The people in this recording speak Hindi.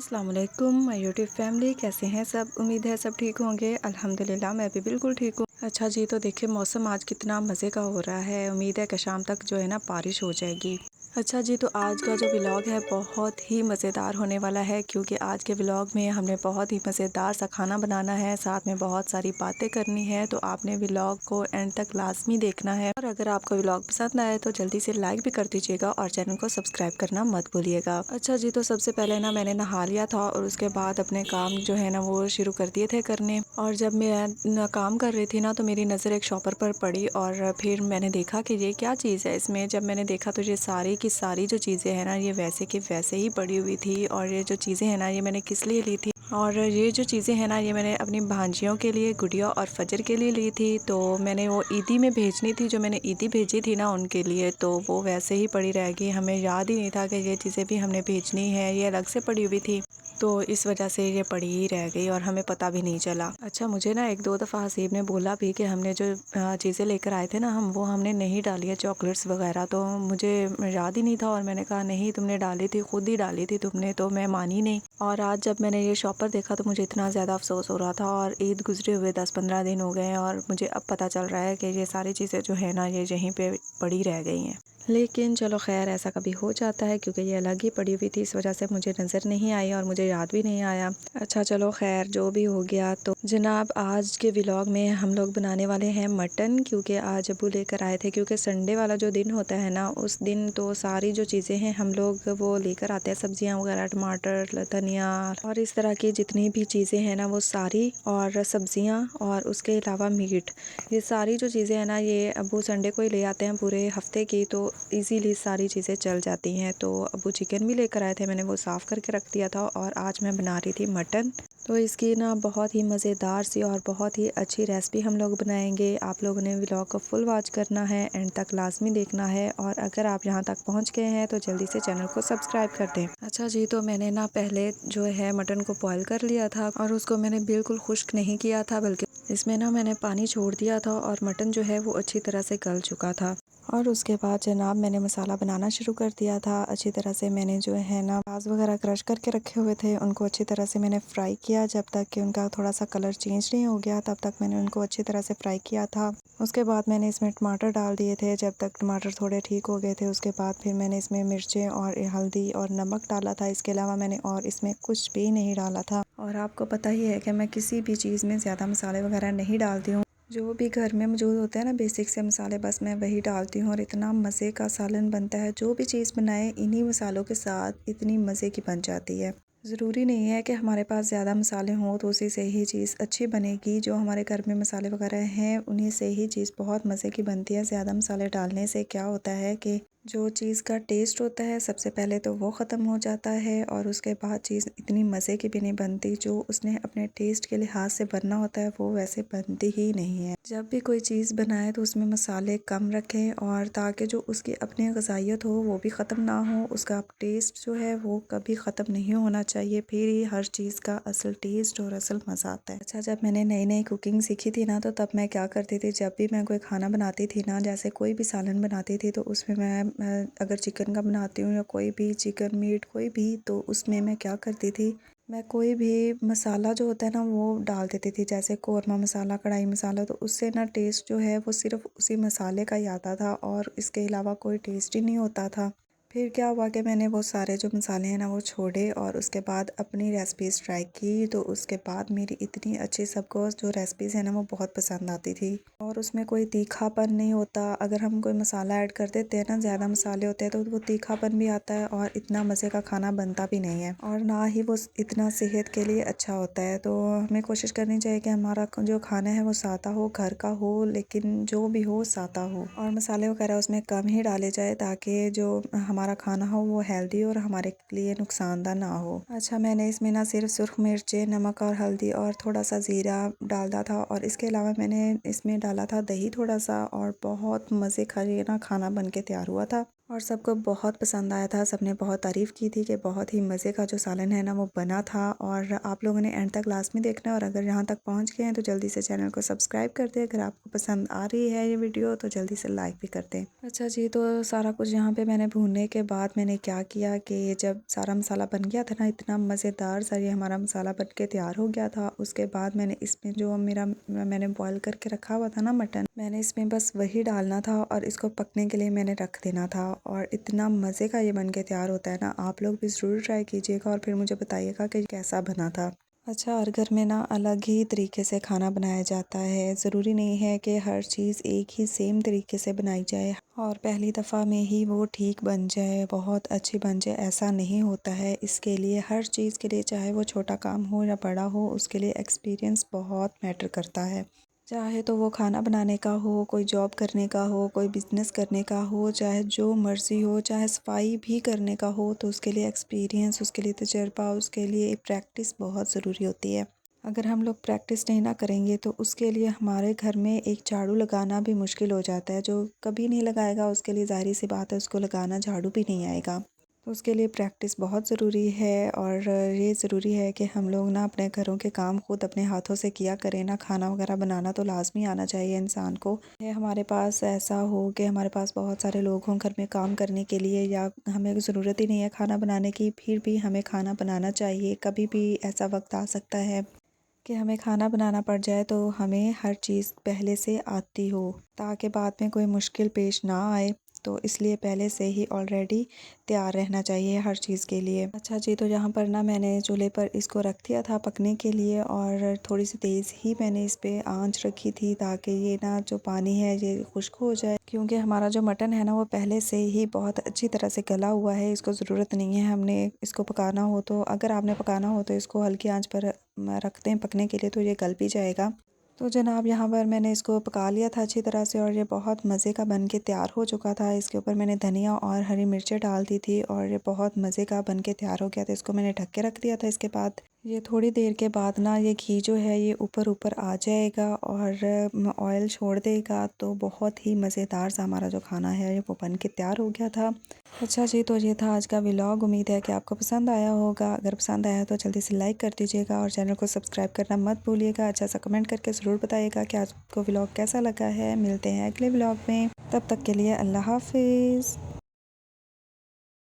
अस्सलाम वालेकुम माय यूट्यूब फैमिली, कैसे हैं सब। उम्मीद है सब ठीक होंगे। अल्हम्दुलिल्लाह मैं भी बिल्कुल ठीक हूँ। अच्छा जी, तो देखिए मौसम आज कितना मज़े का हो रहा है। उम्मीद है कि शाम तक जो है ना बारिश हो जाएगी। अच्छा जी, तो आज का जो व्लॉग है बहुत ही मज़ेदार होने वाला है, क्योंकि आज के व्लॉग में हमने बहुत ही मज़ेदार सा खाना बनाना है, साथ में बहुत सारी बातें करनी है। तो आपने व्लॉग को एंड तक लाजमी देखना है, और अगर आपको व्लॉग पसंद आए तो जल्दी से लाइक भी कर दीजिएगा और चैनल को सब्सक्राइब करना मत भूलिएगा। अच्छा जी, तो सबसे पहले ना मैंने नहा लिया था और उसके बाद अपने काम जो है ना वो शुरू कर दिए थे करने। और जब मैं काम कर रही थी ना तो मेरी नज़र एक शॉपर पर पड़ी, और फिर मैंने देखा कि ये क्या चीज़ है। इसमें जब मैंने देखा तो ये सारी की सारी जो चीज़ें हैं ना ये वैसे की वैसे ही पड़ी हुई थी। और ये जो चीज़ें हैं ना ये मैंने किस लिए ली थी, और ये जो चीज़ें हैं ना ये मैंने अपनी भांजियों के लिए, गुड़िया और फजर के लिए ली थी। तो मैंने वो ईदी में भेजनी थी, जो मैंने ईदी भेजी थी ना उनके लिए, तो वो वैसे ही पड़ी रह गई। हमें याद ही नहीं था कि ये चीज़ें भी हमने भेजनी है, ये अलग से पड़ी हुई थी, तो इस वजह से ये पड़ी ही रह गई और हमें पता भी नहीं चला। अच्छा, मुझे ना एक दो दफ़ा हसीब ने बोला भी कि हमने जो चीज़ें लेकर आए थे ना वो हमने नहीं डाली है, चॉकलेट्स वगैरह। तो मुझे याद ही नहीं था और मैंने कहा नहीं तुमने डाली थी, खुद ही डाली थी तुमने, तो मैं मानी नहीं। और आज जब मैंने ये शॉपर देखा तो मुझे इतना ज़्यादा अफसोस हो रहा था, और ईद गुजरे हुए 10-15 दिन हो गए हैं और मुझे अब पता चल रहा है कि ये सारी चीज़ें जो है ना ये यहीं पे पड़ी रह गई हैं। लेकिन चलो खैर, ऐसा कभी हो जाता है, क्योंकि ये अलग ही पड़ी हुई थी, इस वजह से मुझे नज़र नहीं आई और मुझे याद भी नहीं आया। अच्छा चलो खैर, जो भी हो गया। तो जनाब, आज के व्लॉग में हम लोग बनाने वाले हैं मटन, क्योंकि आज अबू लेकर आए थे। क्योंकि संडे वाला जो दिन होता है ना उस दिन तो सारी जो चीज़ें हैं हम लोग वो लेकर आते हैं, सब्जियां वगैरह, टमाटर, धनिया और इस तरह की जितनी भी चीज़ें हैं ना वो सारी, और सब्जियां, और उसके अलावा मीट, ये सारी जो चीज़ें हैं ना ये अबू संडे को ही ले आते हैं पूरे हफ्ते की, तो इजीली सारी चीज़ें चल जाती हैं। तो अबू चिकन भी लेकर आए थे, मैंने वो साफ़ करके रख दिया था, और आज मैं बना रही थी मटन। तो इसकी ना बहुत ही मज़ेदार सी और बहुत ही अच्छी रेसिपी हम लोग बनाएंगे। आप लोगों ने व्लॉग को फुल वॉच करना है, एंड तक लाजमी देखना है, और अगर आप यहाँ तक पहुँच गए हैं तो जल्दी से चैनल को सब्सक्राइब कर दें। अच्छा जी, तो मैंने ना पहले जो है मटन को बॉयल कर लिया था, और उसको मैंने बिल्कुल खुश्क नहीं किया था, बल्कि इसमें ना मैंने पानी छोड़ दिया था, और मटन जो है वो अच्छी तरह से गल चुका था। और उसके बाद जनाब मैंने मसाला बनाना शुरू कर दिया था। अच्छी तरह से मैंने जो है ना प्याज वगैरह क्रश करके रखे हुए थे, उनको अच्छी तरह से मैंने फ्राई किया। जब तक कि उनका थोड़ा सा कलर चेंज नहीं हो गया तब तक मैंने उनको अच्छी तरह से फ्राई किया था। उसके बाद मैंने इसमें टमाटर डाल दिए थे। जब तक टमाटर थोड़े ठीक हो गए थे उसके बाद फिर मैंने इसमें मिर्चें और हल्दी और नमक डाला था। इसके अलावा मैंने और इसमें कुछ भी नहीं डाला था। और आपको पता ही है कि मैं किसी भी चीज़ में ज़्यादा मसाले वगैरह नहीं डालती हूँ। जो भी घर में मौजूद होते हैं ना बेसिक से मसाले, बस मैं वही डालती हूँ, और इतना मज़े का सालन बनता है। जो भी चीज़ बनाए इन्हीं मसालों के साथ इतनी मज़े की बन जाती है। ज़रूरी नहीं है कि हमारे पास ज़्यादा मसाले हों तो उसी से ही चीज़ अच्छी बनेगी। जो हमारे घर में मसाले वगैरह हैं उन्हीं से ही चीज़ बहुत मज़े की बनती है। ज़्यादा मसाले डालने से क्या होता है कि जो चीज़ का टेस्ट होता है सबसे पहले तो वो ख़त्म हो जाता है, और उसके बाद चीज़ इतनी मज़े की भी नहीं बनती। जो उसने अपने टेस्ट के लिहाज से बनना होता है वो वैसे बनती ही नहीं है। जब भी कोई चीज़ बनाए तो उसमें मसाले कम रखें, और ताकि जो उसकी अपनी ग़ज़ाइयत हो वो भी ख़त्म ना हो, उसका टेस्ट जो है वो कभी ख़त्म नहीं होना चाहिए। फिर ही हर चीज़ का असल टेस्ट और असल मज़ा आता है। अच्छा, जब मैंने नई नई कुकिंग सीखी थी ना तो तब मैं क्या करती थी, जब भी मैं कोई खाना बनाती थी ना, जैसे कोई भी सालन बनाती थी, तो उसमें मैं अगर चिकन का बनाती हूँ या कोई भी चिकन मीट कोई भी, तो उसमें मैं क्या करती थी, मैं कोई भी मसाला जो होता है ना वो डाल देती थी। जैसे कौरमा मसाला, कढ़ाई मसाला, तो उससे ना टेस्ट जो है वो सिर्फ उसी मसाले का ही आता था, और इसके अलावा कोई टेस्ट ही नहीं होता था। फिर क्या हुआ कि मैंने वो सारे जो मसाले हैं ना वो छोड़े, और उसके बाद अपनी रेसिपीज़ ट्राई की। तो उसके बाद मेरी इतनी अच्छी सबको जो रेसिपीज़ है ना वो बहुत पसंद आती थी, और उसमें कोई तीखापन नहीं होता। अगर हम कोई मसाला ऐड कर देते हैं ना, ज़्यादा मसाले होते हैं तो वो तीखापन भी आता है, और इतना मज़े का खाना बनता भी नहीं है, और ना ही वो इतना सेहत के लिए अच्छा होता है। तो हमें कोशिश करनी चाहिए कि हमारा जो खाना है वो सादा हो, घर का हो, लेकिन जो भी हो सादा हो, और मसाले वगैरह उसमें कम ही डाले जाए, ताकि जो हमारा खाना हो वो हेल्दी और हमारे लिए नुकसानदा ना हो। अच्छा, मैंने इसमें ना सिर्फ सुर्ख मिर्चें, नमक और हल्दी और थोड़ा सा ज़ीरा डाला था, और इसके अलावा मैंने इसमें डाला था दही थोड़ा सा, और बहुत मज़े का ये ना खाना बन के तैयार हुआ था। और सबको बहुत पसंद आया था। सबने बहुत तारीफ़ की थी कि बहुत ही मज़े का जो सालन है ना वो बना था। और आप लोगों ने एंड तक लास्ट में देखना है, और अगर यहाँ तक पहुँच गए हैं तो जल्दी से चैनल को सब्सक्राइब कर दें। अगर आपको पसंद आ रही है ये वीडियो तो जल्दी से लाइक भी कर दें। अच्छा जी, तो सारा कुछ यहाँ पे मैंने भूनने के बाद मैंने क्या किया कि जब सारा मसाला बन गया था ना, इतना मज़ेदार सा ये हमारा मसाला बन के तैयार हो गया था। उसके बाद मैंने इसमें जो मैंने बॉयल करके रखा हुआ था ना मटन, मैंने इसमें बस वही डालना था और इसको पकने के लिए मैंने रख देना था। और इतना मज़े का ये बन के तैयार होता है ना, आप लोग भी ज़रूर ट्राई कीजिएगा और फिर मुझे बताइएगा कि कैसा बना था। अच्छा, हर घर में ना अलग ही तरीके से खाना बनाया जाता है। ज़रूरी नहीं है कि हर चीज़ एक ही सेम तरीके से बनाई जाए और पहली दफ़ा में ही वो ठीक बन जाए, बहुत अच्छी बन जाए, ऐसा नहीं होता है। इसके लिए हर चीज़ के लिए, चाहे वो छोटा काम हो या बड़ा हो, उसके लिए एक्सपीरियंस बहुत मैटर करता है। चाहे तो वो खाना बनाने का हो, कोई जॉब करने का हो, कोई बिज़नेस करने का हो, चाहे जो मर्ज़ी हो, चाहे सफाई भी करने का हो, तो उसके लिए एक्सपीरियंस, उसके लिए तजुर्बा, उसके लिए प्रैक्टिस बहुत ज़रूरी होती है। अगर हम लोग प्रैक्टिस नहीं ना करेंगे तो उसके लिए हमारे घर में एक झाड़ू लगाना भी मुश्किल हो जाता है। जो कभी नहीं लगाएगा उसके लिए ज़ाहिर सी बात है उसको लगाना झाड़ू भी नहीं आएगा। तो उसके लिए प्रैक्टिस बहुत ज़रूरी है। और ये ज़रूरी है कि हम लोग ना अपने घरों के काम खुद अपने हाथों से किया करें ना। खाना वगैरह बनाना तो लाजमी आना चाहिए इंसान को। ये हमारे पास ऐसा हो कि हमारे पास बहुत सारे लोग हों घर में काम करने के लिए, या हमें ज़रूरत ही नहीं है खाना बनाने की, फिर भी हमें खाना बनाना चाहिए। कभी भी ऐसा वक्त आ सकता है कि हमें खाना बनाना पड़ जाए, तो हमें हर चीज़ पहले से आती हो ताकि बाद में कोई मुश्किल पेश ना आए। तो इसलिए पहले से ही ऑलरेडी तैयार रहना चाहिए हर चीज़ के लिए। अच्छा जी, तो यहाँ पर ना मैंने चूल्हे पर इसको रख दिया था पकने के लिए, और थोड़ी सी तेज़ ही मैंने इस पे आंच रखी थी ताकि ये ना जो पानी है ये खुश्क हो जाए। क्योंकि हमारा जो मटन है ना वो पहले से ही बहुत अच्छी तरह से गला हुआ है, इसको ज़रूरत नहीं है हमने इसको पकाना हो तो, अगर आपने पकाना हो तो इसको हल्की आंच पर रखते हैं पकने के लिए, तो ये गल भी जाएगा। तो जनाब यहाँ पर मैंने इसको पका लिया था अच्छी तरह से, और ये बहुत मज़े का बन के तैयार हो चुका था। इसके ऊपर मैंने धनिया और हरी मिर्चें डाल दी थी और ये बहुत मज़े का बन के तैयार हो गया था। इसको मैंने ढक के रख दिया था। इसके बाद ये थोड़ी देर के बाद ना ये घी जो है ये ऊपर ऊपर आ जाएगा और ऑयल छोड़ देगा, तो बहुत ही मज़ेदार सा हमारा जो खाना है वो बन के तैयार हो गया था। अच्छा जी, तो ये था आज का व्लॉग। उम्मीद है कि आपको पसंद आया होगा। अगर पसंद आया तो जल्दी से लाइक कर दीजिएगा और चैनल को सब्सक्राइब करना मत भूलिएगा। अच्छा सा कमेंट करके ज़रूर बताइएगा कि आपको व्लॉग कैसा लगा है। मिलते हैं अगले व्लॉग में, तब तक के लिए अल्लाह हाफिज़।